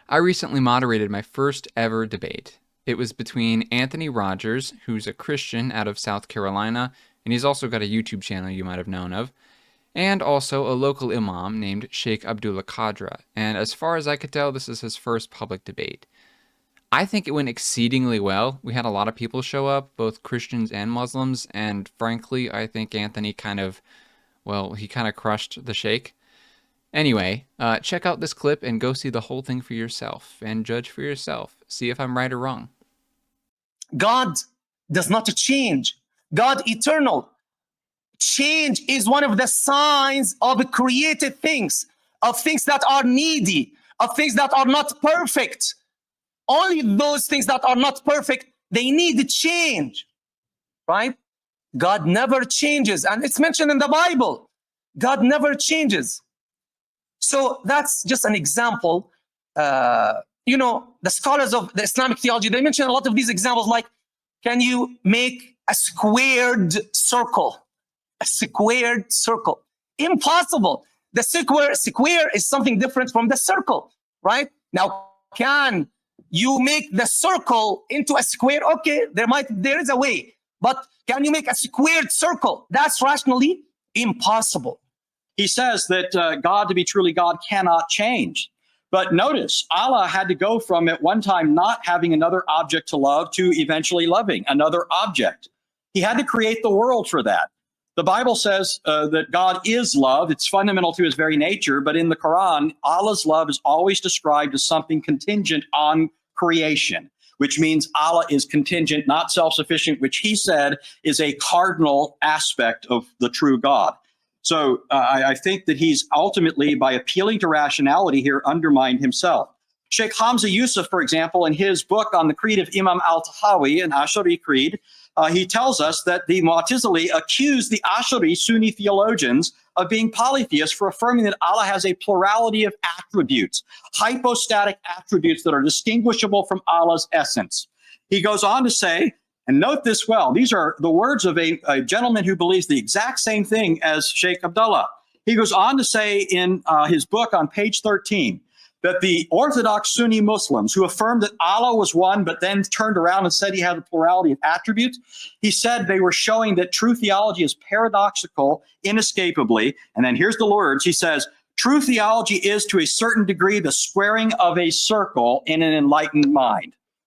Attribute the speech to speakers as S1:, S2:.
S1: I recently moderated my first ever debate. It was between Anthony Rogers, who's a Christian out of South Carolina, and he's also got a YouTube channel you might have known of, and also a local imam named Sheikh Abdullah Qadra. And as far as I could tell, this is his first public debate. I think it went exceedingly well. We had a lot of people show up, both Christians and Muslims, and frankly, I think Anthony he kind of crushed the Sheikh. Anyway, check out this clip and go see the whole thing for yourself and judge for yourself. See if I'm right or wrong.
S2: God does not change. God eternal. Change is one of the signs of created things, of things that are needy, of things that are not perfect. Only those things that are not perfect, they need change, right? God never changes, and it's mentioned in the Bible. God never changes. So that's just an example. The scholars of the Islamic theology, they mention a lot of these examples, like, can you make a squared circle? A squared circle. Impossible. The square is something different from the circle, right? Now, can you make the circle into a square? Okay, there is a way. But can you make a squared circle? That's rationally impossible.
S3: He says that God, to be truly God, cannot change. But notice, Allah had to go from at one time not having another object to love to eventually loving another object. He had to create the world for that. The Bible says that God is love. It's fundamental to his very nature. But in the Quran, Allah's love is always described as something contingent on creation, which means Allah is contingent, not self-sufficient, which he said is a cardinal aspect of the true God. So I think that he's ultimately, by appealing to rationality here, undermined himself. Sheikh Hamza Yusuf, for example, in his book on the creed of Imam al-Tahawi, an Ash'ari creed, he tells us that the Mu'tazili accused the Ash'ari Sunni theologians of being polytheists for affirming that Allah has a plurality of attributes, hypostatic attributes that are distinguishable from Allah's essence. He goes on to say, and note this well, these are the words of a gentleman who believes the exact same thing as Sheikh Abdullah. He goes on to say in his book on page 13, that the Orthodox Sunni Muslims who affirmed that Allah was one, but then turned around and said he had a plurality of attributes, he said they were showing that true theology is paradoxical, inescapably. And then here's the words. He says, true theology is to a certain degree the squaring of a circle in an enlightened mind.